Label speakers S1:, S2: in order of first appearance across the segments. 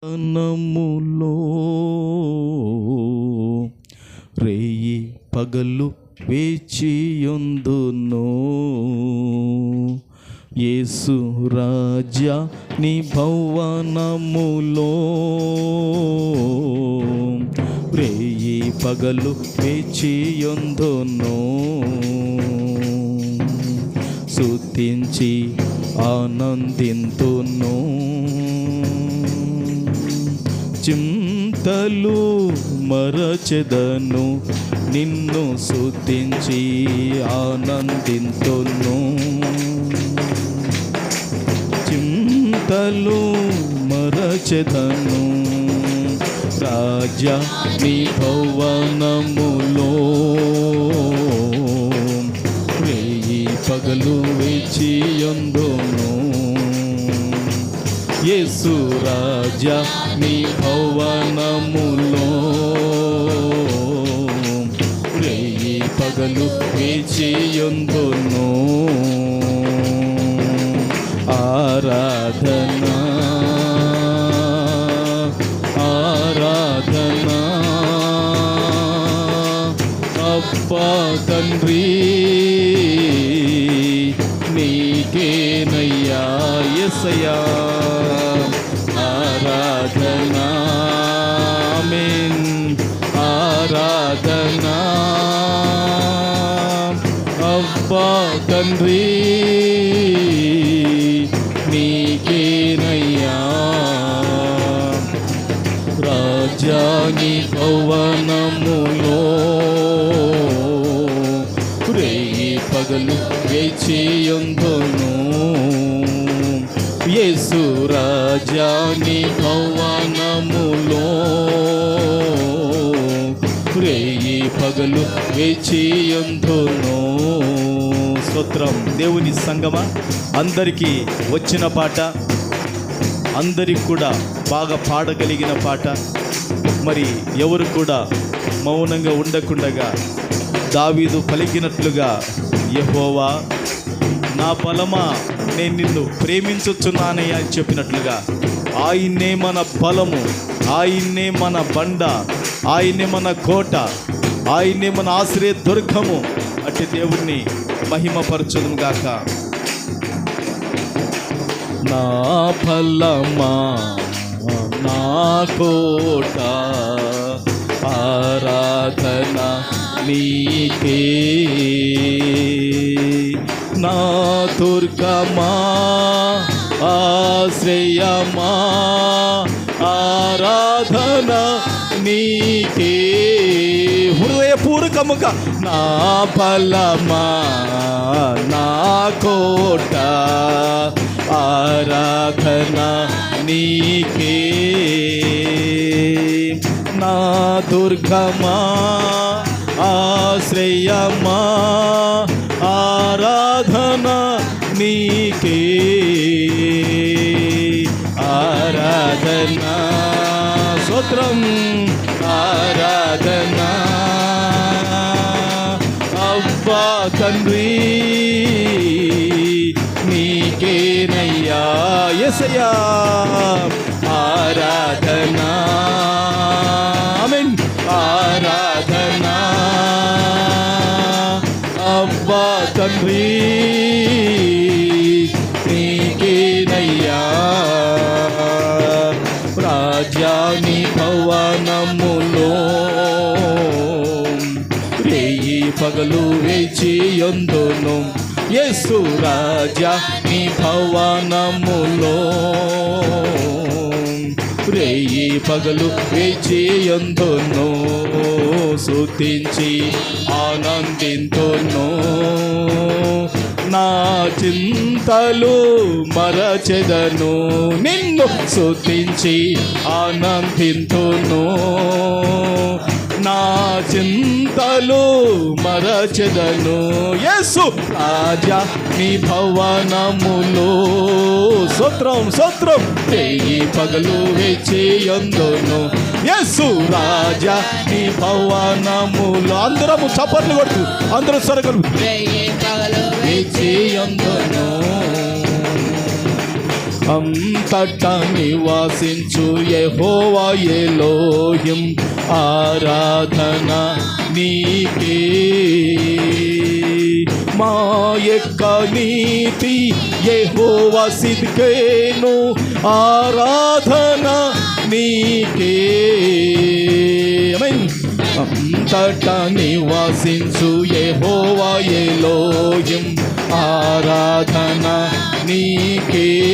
S1: నములో రేయి పగలు వేచియుందును యేసు రాజా నీ భవనములో రేయి పగలు వేచియుందును స్తుతించి ఆనందింతును చింతలు మరచెదను నిన్ను స్తుతించి ఆనందింతును చింతలు మరచెదను రాజా నీ భవనములో రేయి పగలు వేచియుందును యేసు రాజా నీ భవనములో రేయి పగలు వేచియుందును ఆరాధనా ఆరాధనా అబ్బా తండ్రి నీకేనయ్యా యేసయ్యా ఆరాధనా ఆమేన్ ఆరాధనా అబ్బా తండ్రి నీకేనయ్యా రాజాని భవనములో రేయి పగలు వేచియుందును యేసు రాజాని భవనములో రేయి పగలు వేచియుందును స్తోత్రం. దేవుని సంగమా, అందరికీ వచ్చిన పాట, అందరికి కూడా బాగా పాడగలిగిన పాట. మరి ఎవరు కూడా మౌనంగా ఉండకుండగా దావీదు పలికినట్లుగా యెహోవా నా బలమా నేను నిన్ను ప్రేమించుచున్నానయ్యా అని చెప్పినట్లుగా ఆయన్నే మన బలము, ఆయన్నే మన బండ, ఆయన్నే మన కోట, ఆయన్నే మన ఆశ్రయ దుర్గము. అట్టి దేవుణ్ణి మహిమపరచుదుము గాక. నా ఫలమా నా కోట ఆరాధన నీకే నా దుర్గమా ఆశ్రయమా ఆరాధన నీకే హృదయపూర్వకముగా నా ఫలమా నా కోట ఆరాధన నీకే నా దుర్గమా ఆశ్రయమా ఆరాధన నీకే ఆరాధన స్తోత్రం ఆరాధన అబ్బా తండ్రి నీకేనయ్యా యేసయ్యా ఆరాధన ఆమేన్ ఆరాధన అబ్బా తండ్రి నీకేనయ్యా రాజాని భవనములో రేయి పగలు వేచియుందును యేసు రాజా నీ భవనములో రేయి పగలు వేచియుందును స్తుతించి ఆనందింతును నా చింతలు మరచెదను నిన్ను స్తుతించి ఆనందింతును నా చింతలు మరచెదను యేసు రాజా నీ భవనములో స్తోత్రం స్తోత్రం రేయి పగలు వేచియుందును యేసు రాజా నీ భవనములో అందరము చప్పట్లు కొడుతూ అందరూ స్వరగలు రేయి పగలు వేచియుందును అంతటా నివాసించు యెహోవా ఎలోహిం ఆరాధన నీకే. మా యొక్క నీతి యెహోవా సిద్కేను ఆరాధన నీకే. ఆమేన్. అంతటా నివాసించు యెహోవా ఎలోహిం ఆరాధన నీకే.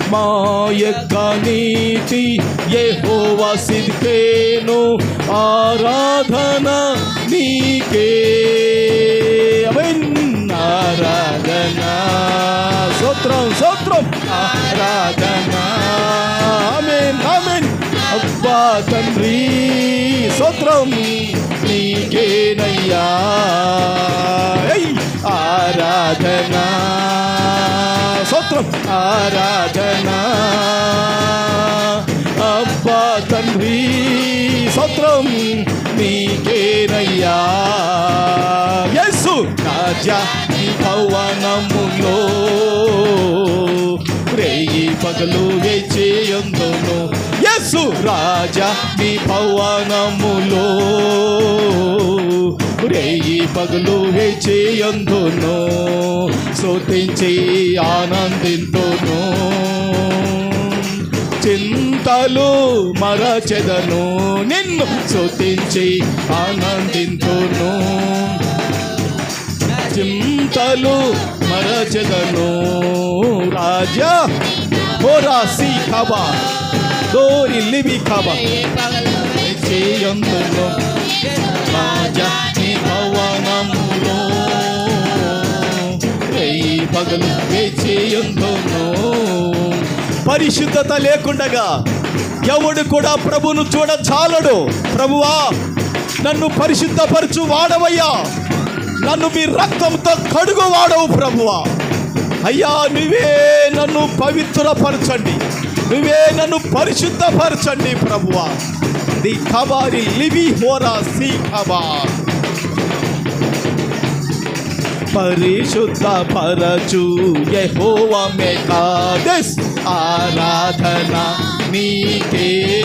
S1: మా యొక్క నీతి యెహోవా సిద్కేను ఆరాధన నీకే. ఆమేన్. ఆరాధన స్తోత్రం స్తోత్రం ఆరాధన. ఆమేన్ ఆమేన్. అబ్బా తండ్రి స్తోత్రం నీకేనయ్యా. ఆరాధన స్తోత్రం ఆరాధన. అబ్బా తండ్రి స్తోత్రం నీకేనయ్యా. యేసు రాజా నీ భవనములో రేయి పగలు వేచేయందును. యేసు రాజా నీ భవనములో రేయి పగలు వేచేయందును. స్తుతించి ఆనందింతును. చింతలు మరచెదను. నిన్ను స్తుతించి ఆనందింతును. చింతలు మరచెదను. రాజా హోరాసి ఖబా దోరి లిబి ఖబా చేయందును. రాజా నీ భవనములో రేయి పగలు వేచేయందును. పరిశుద్ధత లేకుండగా ఎవడు కూడా ప్రభువును చూడచాలడు. ప్రభువా నన్ను పరిశుద్ధపరచు వాడవయ్యా. నన్ను మీ రక్తంతో కడుగు వాడవు ప్రభువా. అయ్యా నువ్వే నన్ను పవిత్రపరచండి. నువ్వే నన్ను పరిశుద్ధపరచండి ప్రభువా. ది ఖబారి లిబి హోరా సి ఖబా. పరిశుద్ధ పరచు యెహోవా మెకాదెస్ ఆరాధన నీకే.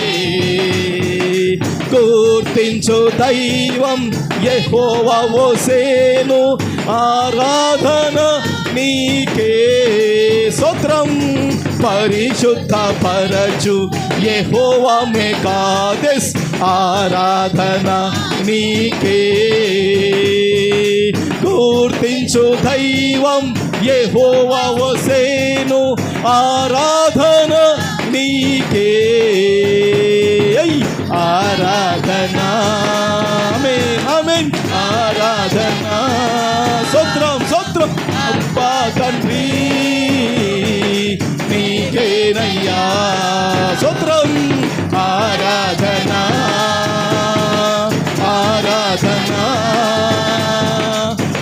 S1: గుర్తించు దైవం యెహోవా ఓసేను ఆరాధన నీకే. స్తోత్రం. పరిశుద్ధ పరచు యెహోవా మెకాదెస్ ఆరాధన నీకే. గుర్తించు దైవం యెహోవా ఓసేను ఆరాధన నీకే. ఆరాధన. ఆమేన్ ఆమేన్. ఆరాధన స్తోత్రం స్తోత్రం. అబ్బా తండ్రి నీకేనయ్యా. స్తోత్రం ఆరాధన ఆరాధన.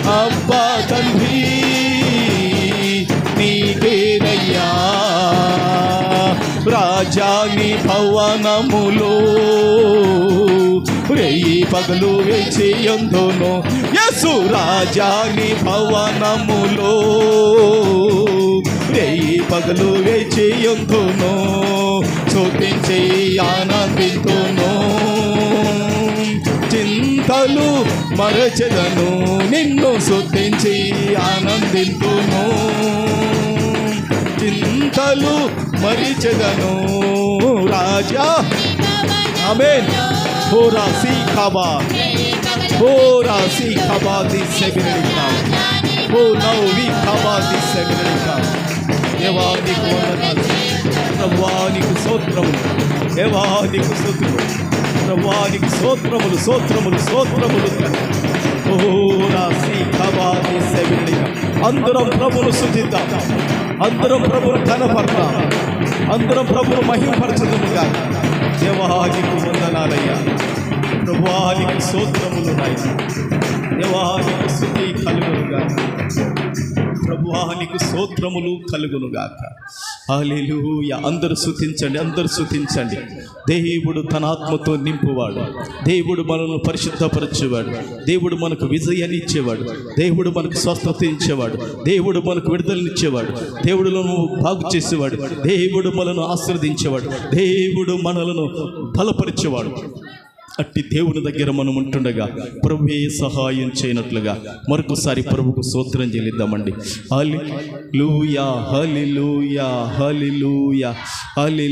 S1: అబ్బా తండ్రి నీకేనయ్యా. రాజాని భవనములో రేయి పగలు వేచేయందును. యేసు రాజాని భవనములో రేయి పగలు వేచేయందును. స్తుతించి ఆనందింతును. చింతలు మరచెదను. నిన్ను స్తుతించి ఆనందింతును. చింతలు మరిచెదను. రాజా ఆమేన్. హోరా సి ఖబా హోరా సి ఖబా దిస్సెబిరికా హో నౌవి ఖబా దిస్సెబిరికా. దేవానికి వందనాలు ప్రభువానికి స్తోత్రములు. దేవానికి స్తుతులు ప్రభువానికి స్తోత్రములు స్తోత్రములు స్తోత్రములు. హోరా సి ఖబా దిస్సెబిరికా. అందరం ప్రభువును స్తుతిద్దాం. అందరం ప్రభువును ఘనపడతాం. అందరం ప్రభువును మహిమపరచదుముగా. దేవానికి వందనాలయ్యా. ప్రభువానికి స్తోత్రములు నాయనా. దేవానికి స్తుతి కలుగునుగా. ప్రభువానికి స్తోత్రములు కలుగునుగాక. హల్లెలూయా. అందరూ స్తుతించండి. అందరూ స్తుతించండి. దేవుడు తన ఆత్మతో నింపువాడు. దేవుడు మనల్ని పరిశుద్ధపరచేవాడు. దేవుడు మనకు విజయాన్ని ఇచ్చేవాడు. దేవుడు మనకు స్వస్థత ఇచ్చేవాడు. దేవుడు మనకు విడుదలనిచ్చేవాడు. దేవుడులను బాగు చేసేవాడు. దేవుడు మనల్ని ఆశీర్వదించేవాడు. దేవుడు మనలను బలపరిచేవాడు. అట్టి దేవుని దగ్గర మనం ఉంటుండగా ప్రభువే సహాయం చేయనట్లుగా మరొకసారి ప్రభువుకు స్తోత్రం చెల్లిద్దామండి. హల్లెలూయా, హల్లెలూయా, హల్లెలూయా, హల్లెలూయా.